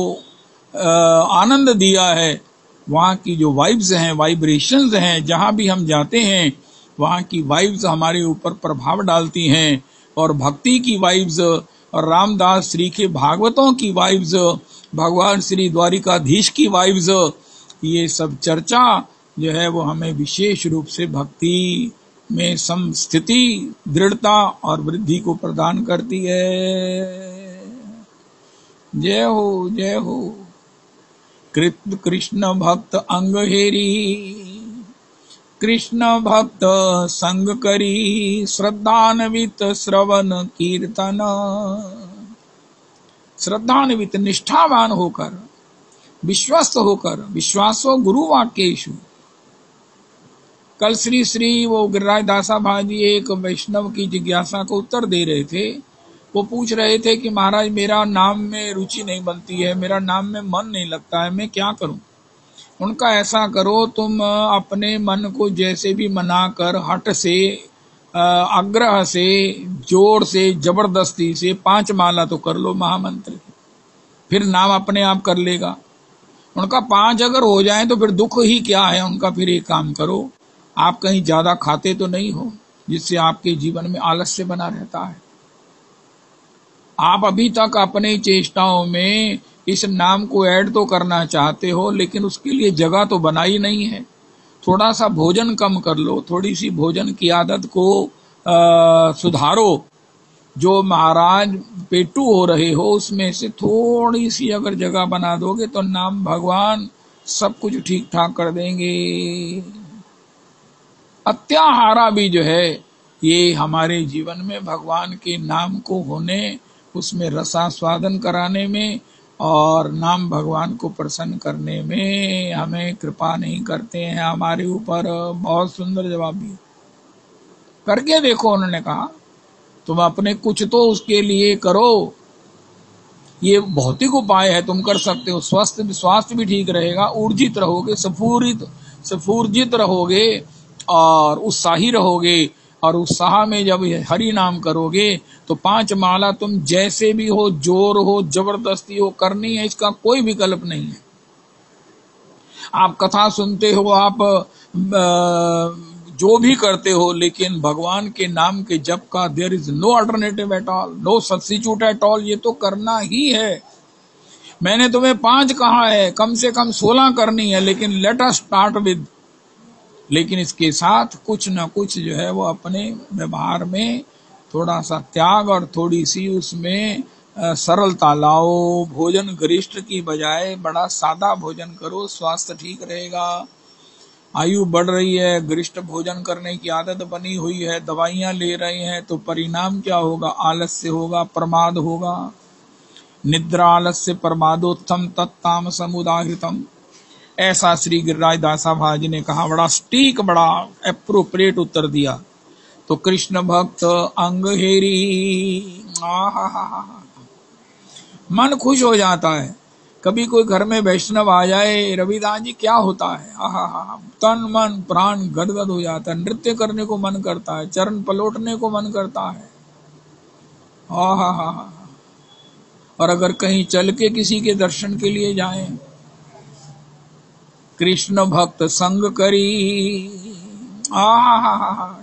आनंद दिया है। वहाँ की जो वाइब्स हैं, वाइब्रेशंस हैं, जहाँ भी हम जाते हैं वहाँ की वाइब्स हमारे ऊपर प्रभाव डालती हैं। और भक्ति की वाइब्स, और रामदास श्री के भागवतों की वाइब्स, भगवान श्री द्वारिकाधीश की वाइब्स, ये सब चर्चा जो है वो हमें विशेष रूप से भक्ति में समस्थिति, दृढ़ता और वृद्धि को प्रदान करती है। जय हो, जय हो। कृष्ण भक्त अंग हेरी, कृष्ण भक्त संग करी, श्रद्धान्वित श्रवण कीर्तन। श्रद्धान्वित, निष्ठावान होकर, विश्वस्त होकर, विश्वासो गुरु वाक्येषु। कल श्री वो गिरिराज दासा भाजी एक वैष्णव की जिज्ञासा को उत्तर दे रहे थे। वो पूछ रहे थे कि महाराज मेरा नाम में रुचि नहीं बनती है, मेरा नाम में मन नहीं लगता है, मैं क्या करूं? उनका ऐसा करो, तुम अपने मन को जैसे भी मनाकर, हट से, आग्रह से, जोर से, जबरदस्ती से 5 माला तो कर लो महामंत्र की, फिर नाम अपने आप कर लेगा। उनका 5 अगर हो जाए तो फिर दुख ही क्या है उनका। फिर एक काम करो, आप कहीं ज्यादा खाते तो नहीं हो जिससे आपके जीवन में आलस्य बना रहता है। आप अभी तक अपनी चेष्टाओं में इस नाम को ऐड तो करना चाहते हो, लेकिन उसके लिए जगह तो बनाई नहीं है। थोड़ा सा भोजन कम कर लो, थोड़ी सी भोजन की आदत को सुधारो। जो महाराज पेटू हो रहे हो उसमें से थोड़ी सी अगर जगह बना दोगे तो नाम भगवान सब कुछ ठीक ठाक कर देंगे। अत्याहारा भी जो है ये हमारे जीवन में भगवान के नाम को होने, उसमें रसास्वादन कराने में और नाम भगवान को प्रसन्न करने में हमें कृपा नहीं करते हैं हमारे ऊपर। बहुत सुंदर जवाब दिया, करके देखो। उन्होंने कहा तुम अपने कुछ तो उसके लिए करो। ये भौतिक उपाय है, तुम कर सकते हो। स्वास्थ्य भी ठीक रहेगा, ऊर्जित रहोगे, स्फूर्जित रहोगे और उत्साही रहोगे। और उत्साह में जब हरि नाम करोगे तो 5 माला तुम जैसे भी हो, जोर हो, जबरदस्ती हो, करनी है, इसका कोई विकल्प नहीं है। आप कथा सुनते हो, आप जो भी करते हो, लेकिन भगवान के नाम के जप का there is no alternative at all, no substitute at all, ये तो करना ही है। मैंने तुम्हें 5 कहा है, कम से कम 16 करनी है, लेकिन लेट अस स्टार्ट विद। लेकिन इसके साथ कुछ न कुछ जो है वो अपने व्यवहार में थोड़ा सा त्याग और थोड़ी सी उसमें सरलता लाओ। भोजन गरिष्ठ की बजाय बड़ा सादा भोजन करो, स्वास्थ्य ठीक रहेगा। आयु बढ़ रही है, गरिष्ठ भोजन करने की आदत बनी हुई है, दवाइयां ले रहे हैं, तो परिणाम क्या होगा? आलस्य होगा, प्रमाद होगा। निद्रा आलस्य प्रमादोत्तम तत्ताम समुदाहृतम, ऐसा श्री गिरिराज दासा भाजी ने कहा। बड़ा स्टीक, बड़ा एप्रोप्रिएट उत्तर दिया। तो कृष्ण भक्त अंग हेरी, मन खुश हो जाता है। कभी कोई घर में वैष्णव आ जाए, रविदास जी, क्या होता है, तन मन प्राण गदगद हो जाता है, नृत्य करने को मन करता है, चरण पलटने को मन करता है। और अगर कहीं चल के किसी के दर्शन के लिए जाएं, कृष्ण भक्त संग करी,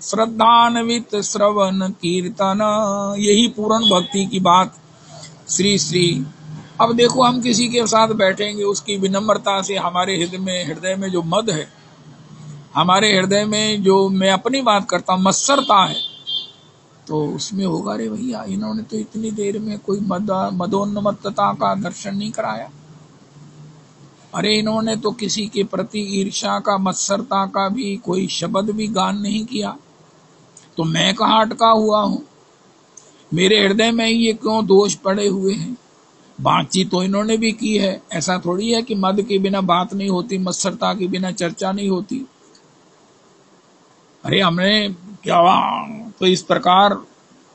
श्रद्धान्वित श्रवण कीर्तन, यही पूर्ण भक्ति की बात श्री श्री। अब देखो, हम किसी के साथ बैठेंगे, उसकी विनम्रता से हमारे हृदय में जो मद है, हमारे हृदय में जो, मैं अपनी बात करता हूं, मत्सरता है, तो उसमें होगा, अरे भैया इन्होंने तो इतनी देर में कोई मदोन्मत्तता का दर्शन नहीं कराया, अरे इन्होंने तो किसी के प्रति ईर्ष्या का, मत्सरता का भी कोई शब्द भी गान नहीं किया, तो मैं कहाँ अटका हुआ हूं? मेरे हृदय में ये क्यों दोष पड़े हुए हैं? बातचीत तो इन्होंने भी की है, ऐसा थोड़ी है कि मद के बिना बात नहीं होती, मत्सरता के बिना चर्चा नहीं होती। अरे हमने क्या, तो इस प्रकार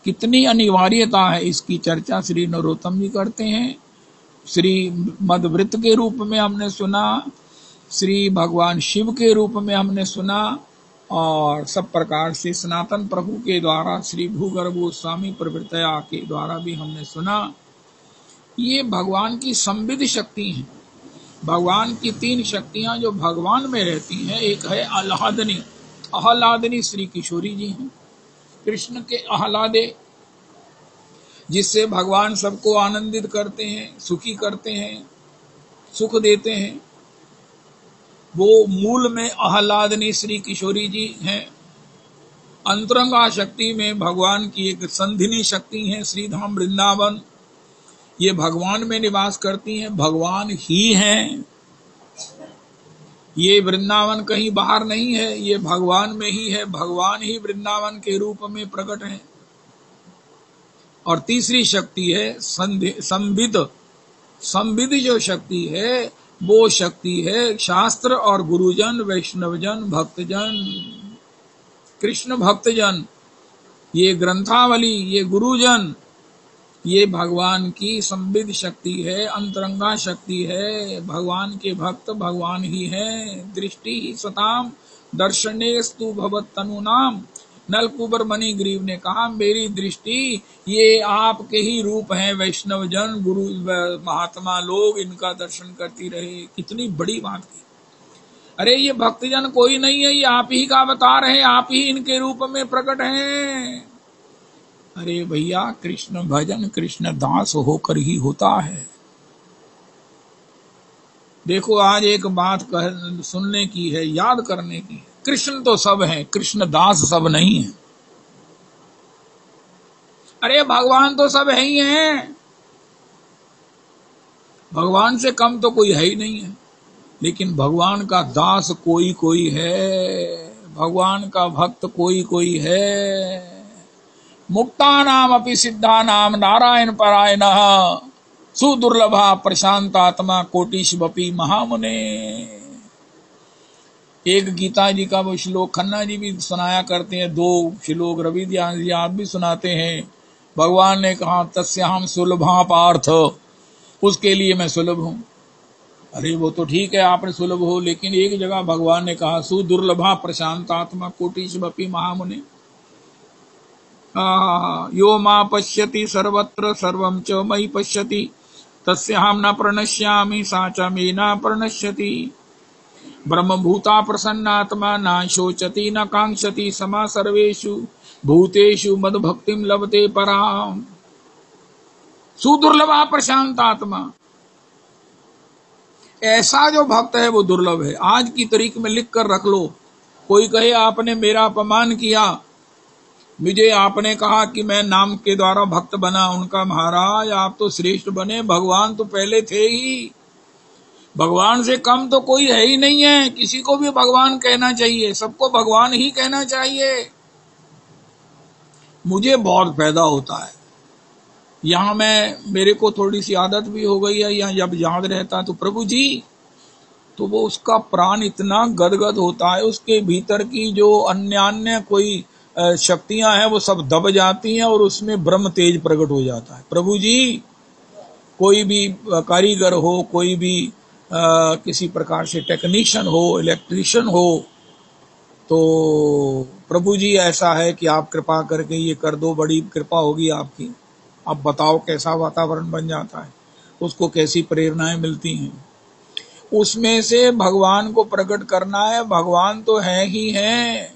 कितनी अनिवार्यता है इसकी चर्चा श्री नरोत्तम जी करते हैं। श्री मदवृत्त के रूप में हमने सुना, श्री भगवान शिव के रूप में हमने सुना, और सब प्रकार से सनातन प्रभु के द्वारा श्री भूगर्भ गोस्वामी प्रवृत्तया के द्वारा भी हमने सुना। ये भगवान की संविध शक्ति है। भगवान की 3 शक्तियां जो भगवान में रहती हैं, एक है आह्लादनी, आह्लादनी श्री किशोरी जी हैं, कृष्ण के आह्लादे, जिससे भगवान सबको आनंदित करते हैं, सुखी करते हैं, सुख देते हैं, वो मूल में आह्लादनी श्री किशोरी जी हैं। अंतरंगा शक्ति में भगवान की एक संधिनी शक्ति है, श्रीधाम वृंदावन, ये भगवान में निवास करती हैं, भगवान ही हैं। ये वृंदावन कहीं बाहर नहीं है, ये भगवान में ही है, भगवान ही वृंदावन के रूप में प्रकट है। और तीसरी शक्ति है संविद। संविद जो शक्ति है, वो शक्ति है शास्त्र और गुरुजन, वैष्णवजन, भक्तजन, कृष्ण भक्तजन, ये ग्रंथावली, ये गुरुजन, ये भगवान की संविद शक्ति है, अंतरंगा शक्ति है। भगवान के भक्त भगवान ही है। दृष्टि ही सताम दर्शनेस्तु भवत तनुनाम, नलकुबर मणि ग्रीव ने कहा, मेरी दृष्टि ये आपके ही रूप हैं, वैष्णव जन, गुरु महात्मा लोग, इनका दर्शन करती रहे। कितनी बड़ी बात की। अरे ये भक्तजन कोई नहीं है, ये आप ही का अवतार है, आप ही इनके रूप में प्रकट हैं। अरे भैया, कृष्ण भजन कृष्ण दास होकर ही होता है। देखो, आज एक बात सुनने की है, याद करने की है, कृष्ण तो सब है, कृष्ण दास सब नहीं है। अरे भगवान तो सब है ही हैं, भगवान से कम तो कोई है ही नहीं है, लेकिन भगवान का दास कोई कोई है, भगवान का भक्त कोई कोई है। मुक्तानाम अपि सिद्धानाम नारायण परायणः, सुदुर्लभा प्रशांतात्मा कोटिशवपि महामुने। एक गीता जी का वो श्लोक खन्ना जी भी सुनाया करते हैं, 2 श्लोक रविदास जी आप भी सुनाते हैं। भगवान ने कहा, तस्याहम सुलभा पार्थ, उसके लिए मैं सुलभ हूं। अरे वो तो ठीक है, आपने सुलभ हो, लेकिन एक जगह भगवान ने कहा, सुदुर्लभा प्रशांतात्मा कोटिशवपि महामुने। यो मा पश्यति सर्वत्र सर्वं च मयि पश्यति, तस्याहं न प्रणश्यामि सा च मे न प्रणश्यति। ब्रह्मभूता प्रसन्नात्मा न शोचति न कांक्षति समा सर्वेषु भूतेषु मद भक्तिम लभते पराम। सुदुर्लभा प्रशांतात्मा, ऐसा जो भक्त है वो दुर्लभ है। आज की तारीख में लिख कर रख लो। कोई कहे आपने मेरा अपमान किया, मुझे आपने कहा कि मैं नाम के द्वारा भक्त बना, उनका महाराज आप तो श्रेष्ठ बने, भगवान तो पहले थे ही, भगवान से कम तो कोई है ही नहीं है। किसी को भी भगवान कहना चाहिए, सबको भगवान ही कहना चाहिए। मुझे बहुत फायदा होता है यहाँ, मेरे को थोड़ी सी आदत भी हो गई है, यहाँ जब याद रहता तो प्रभु जी, तो वो उसका प्राण इतना गदगद होता है, उसके भीतर की जो अन्य कोई शक्तियां हैं वो सब दब जाती हैं और उसमें ब्रह्म तेज प्रकट हो जाता है। प्रभु जी, कोई भी कारीगर हो, कोई भी किसी प्रकार से टेक्नीशियन हो, इलेक्ट्रीशियन हो, तो प्रभु जी ऐसा है कि आप कृपा करके ये कर दो, बड़ी कृपा होगी आपकी। अब बताओ कैसा वातावरण बन जाता है, उसको कैसी प्रेरणाएं मिलती हैं। उसमें से भगवान को प्रकट करना है। भगवान तो है ही है।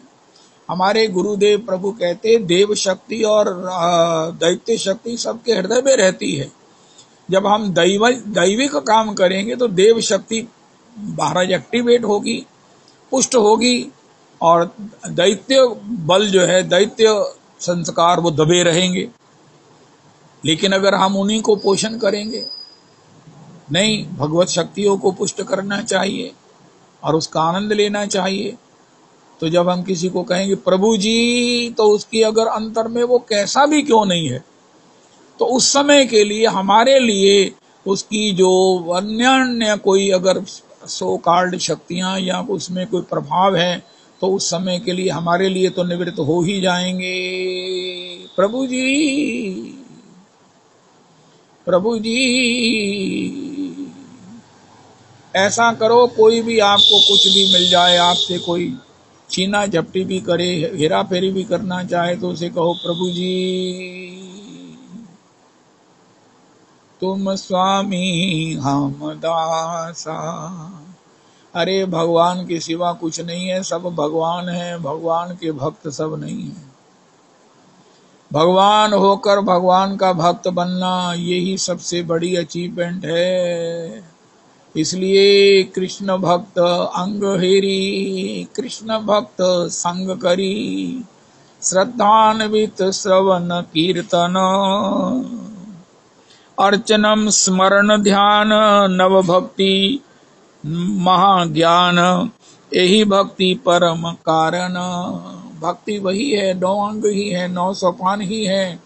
हमारे गुरुदेव प्रभु कहते देव शक्ति और दैत्य शक्ति सबके हृदय में रहती है। जब हम दैविक काम करेंगे तो देव शक्ति महाराज एक्टिवेट होगी, पुष्ट होगी, और दैत्य बल जो है, दैत्य संस्कार वो दबे रहेंगे। लेकिन अगर हम उन्हीं को पोषण करेंगे, नहीं, भगवत शक्तियों को पुष्ट करना चाहिए और उसका आनंद लेना चाहिए। तो जब हम किसी को कहेंगे प्रभु जी, तो उसकी अगर अंतर में वो कैसा भी क्यों नहीं है, तो उस समय के लिए हमारे लिए उसकी जो अन्य कोई अगर सो कॉल्ड शक्तियां या उसमें कोई प्रभाव है, तो उस समय के लिए हमारे लिए तो निवृत्त हो ही जाएंगे। प्रभु जी, प्रभु जी, ऐसा करो, कोई भी आपको कुछ भी मिल जाए, आपसे कोई छीना झपटी भी करे, हेरा फेरी भी करना चाहे, तो उसे कहो प्रभु जी तुम स्वामी हम दासा। अरे भगवान के सिवा कुछ नहीं है, सब भगवान है, भगवान के भक्त सब नहीं है। भगवान होकर भगवान का भक्त बनना, यही सबसे बड़ी अचीवमेंट है। इसलिए कृष्ण भक्त अंग हेरी, कृष्ण भक्त संग करी, श्रद्धान्वित श्रवण कीर्तन, अर्चनम स्मरण ध्यान, नव भक्ति महाज्ञान, यही भक्ति परम कारण। भक्ति वही है, 9 अंग ही है, 9 सोपान ही है।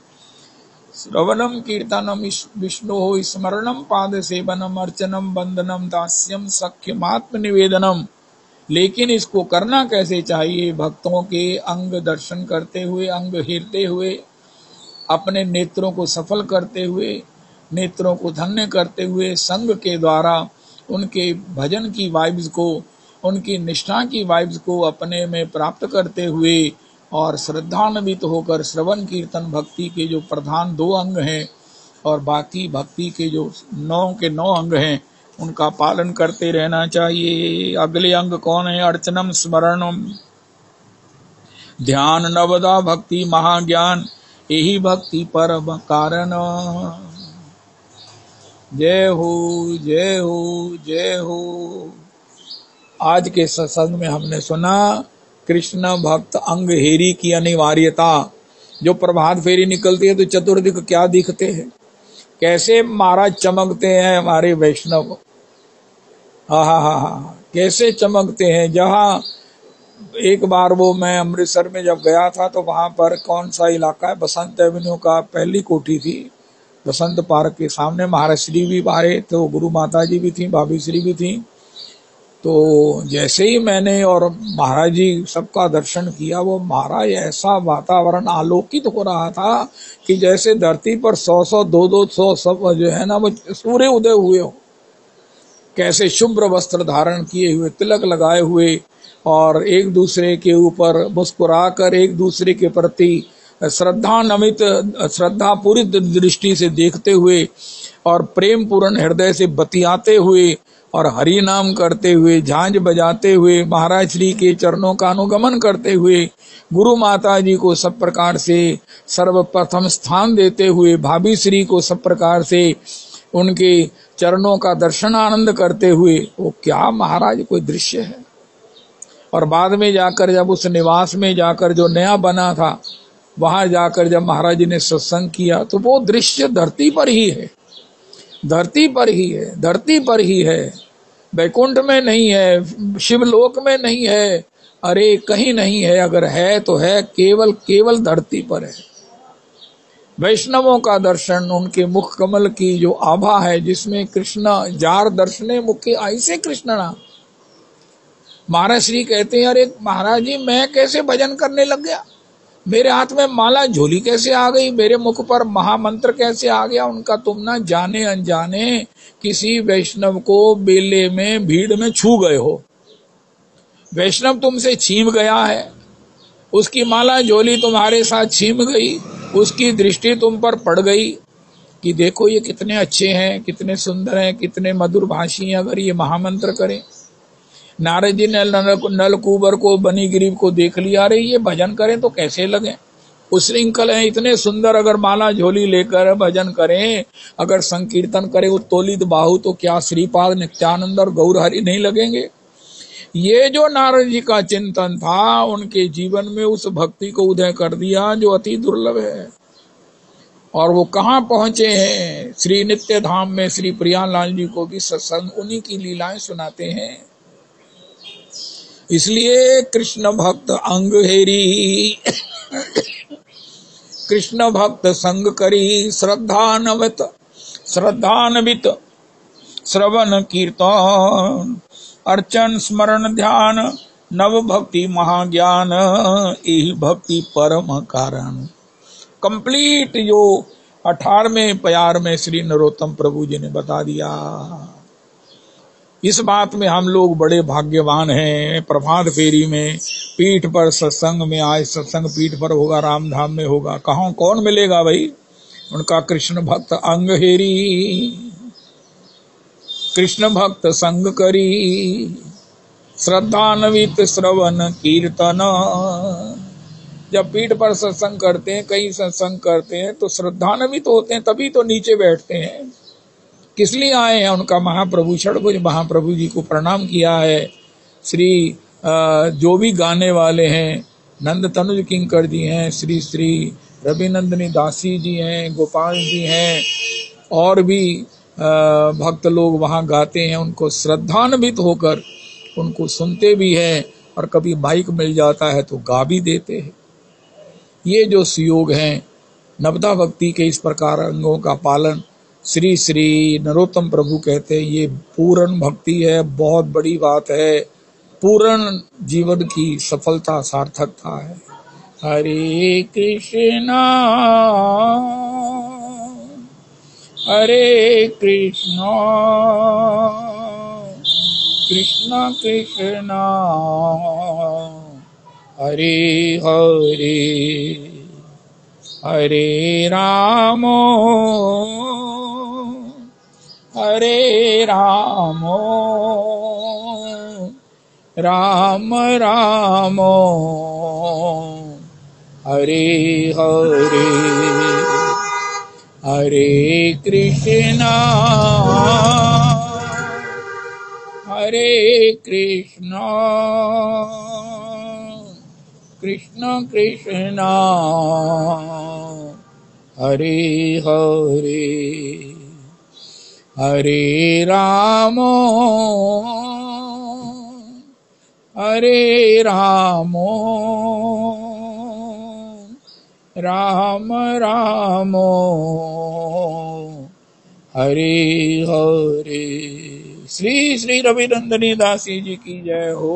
श्रवणम कीर्तनम विष्णु हो, स्मरणम पाद सेवनम, अर्चनम बंदनम दास्यम सख्यम आत्म निवेदनम। लेकिन इसको करना कैसे चाहिए? भक्तों के अंग दर्शन करते हुए, अंग हेरते हुए, अपने नेत्रों को सफल करते हुए, नेत्रों को धन्य करते हुए, संग के द्वारा उनके भजन की वाइब्स को, उनकी निष्ठा की वाइब्स को अपने में प्राप्त करते हुए, और श्रद्धान्वित होकर श्रवण कीर्तन भक्ति के जो प्रधान 2 अंग हैं, और बाकी भक्ति के जो 9 के 9 अंग हैं, उनका पालन करते रहना चाहिए। अगले अंग कौन है? अर्चनम स्मरणम ध्यान, नवदा भक्ति महाज्ञान, यही भक्ति परम कारण। जय हो, जय हो, जय हो। आज के सत्संग में हमने सुना कृष्ण भक्त अंग हेरी की अनिवार्यता। जो प्रभात फेरी निकलती है तो चतुर्दिक क्या दिखते हैं, कैसे महाराज चमकते हैं हमारे वैष्णव, हा, कैसे चमकते हैं। जहाँ एक बार वो मैं अमृतसर में जब गया था, तो वहां पर कौन सा इलाका है, बसंत एवेन्यू का पहली कोठी थी, बसंत पार्क के सामने महाराज श्री भी बाहर, तो गुरु माता जी भी थी, भाभी श्री भी थी। तो जैसे ही मैंने और महाराज जी सबका दर्शन किया, वो महाराज ऐसा वातावरण आलोकित हो रहा था कि जैसे धरती पर 100-100, 200-200 सब जो है ना, वो सूर्य उदय हुए हो। कैसे शुभ्र वस्त्र धारण किए हुए, तिलक लगाए हुए, और एक दूसरे के ऊपर मुस्कुराकर एक दूसरे के प्रति श्रद्धा पूरी दृष्टि से देखते हुए और प्रेम पूर्ण हृदय से बतियाते हुए और हरि नाम करते हुए, झांझ बजाते हुए, महाराज श्री के चरणों का अनुगमन करते हुए, गुरु माता जी को सब प्रकार से सर्वप्रथम स्थान देते हुए, भाभी श्री को सब प्रकार से उनके चरणों का दर्शन आनंद करते हुए, वो क्या महाराज कोई दृश्य है। और बाद में जाकर जब उस निवास में जाकर जो नया बना था, वहां जाकर जब महाराज जी ने सत्संग किया, तो वो दृश्य धरती पर ही है, धरती पर ही है, धरती पर ही है, वैकुंठ में नहीं है, शिवलोक में नहीं है, अरे कहीं नहीं है। अगर है तो है केवल केवल धरती पर है। वैष्णवों का दर्शन, उनके मुख कमल की जो आभा है, जिसमें कृष्ण जार दर्शने मुखे ऐसे कृष्ण नाम। महाराज श्री कहते हैं, अरे महाराज जी मैं कैसे भजन करने लग गया, मेरे हाथ में माला झोली कैसे आ गई, मेरे मुख पर महामंत्र कैसे आ गया। उनका तुम ना जाने अनजाने किसी वैष्णव को बेले में भीड़ में छू गए हो, वैष्णव तुमसे छीन गया है, उसकी माला झोली तुम्हारे साथ छीन गई, उसकी दृष्टि तुम पर पड़ गई कि देखो ये कितने अच्छे हैं, कितने सुंदर हैं, कितने मधुर भाषी हैं। अगर ये महामंत्र करें, नारद जी ने नलकूबर को, बनी गरीब को देख लिया, अरे ये भजन करें तो कैसे लगे, उश्रृंखल हैं, इतने सुंदर, अगर माला झोली लेकर भजन करें, अगर संकीर्तन करें उत्तोलित बाहु, तो क्या श्रीपाद नित्यानंद और गौरहरि नहीं लगेंगे। ये जो नारद जी का चिंतन था, उनके जीवन में उस भक्ति को उदय कर दिया जो अति दुर्लभ है। और वो कहाँ पहुंचे हैं, श्री नित्य धाम में श्री प्रियालाल जी को भी सत्संग उन्हीं की लीलाएं सुनाते हैं। इसलिए कृष्ण भक्त अंग हेरी, कृष्ण भक्त संग करी, श्रद्धान्वित श्रवण कीर्तन, अर्चन स्मरण ध्यान, नव भक्ति महाज्ञान, यही भक्ति परम कारण। कंप्लीट जो 18वें प्यार में श्री नरोत्तम प्रभु जी ने बता दिया। इस बात में हम लोग बड़े भाग्यवान हैं। प्रभात फेरी में पीठ पर सत्संग में, आज सत्संग पीठ पर होगा, रामधाम में होगा, कहाँ कौन मिलेगा भाई, उनका कृष्ण भक्त अंग हेरी, कृष्ण भक्त संग करी, श्रद्धान्वित श्रवण कीर्तन। जब पीठ पर सत्संग करते हैं, कहीं सत्संग करते हैं, तो श्रद्धान्वित होते हैं, तभी तो नीचे बैठते हैं। किस लिए आए हैं, उनका महाप्रभु षडभुज महाप्रभु जी को प्रणाम किया है। श्री जो भी गाने वाले हैं, नंद तनुज किंकर जी हैं, श्री श्री रविनंदनी दासी जी हैं, गोपाल जी हैं, और भी भक्त लोग वहाँ गाते हैं, उनको श्रद्धान्वित होकर उनको सुनते भी हैं, और कभी माइक मिल जाता है तो गा भी देते हैं। ये जो सुयोग हैं, नवदा भक्ति के इस प्रकार अंगों का पालन श्री श्री नरोत्तम प्रभु कहते हैं, ये पूर्ण भक्ति है, बहुत बड़ी बात है, पूर्ण जीवन की सफलता सार्थकता है। हरे कृष्णा हरे कृष्णा कृष्णा कृष्णा हरे हरे, हरे रामो हरे रामो राम रामो हरे हरे, हरे कृष्णा हरे कृष्णा कृष्ण कृष्णा हरे हरे, हरे रामो हरे रामो राम रामो हरे हरे। श्री श्री रविनंदनी दासी जी की जय हो।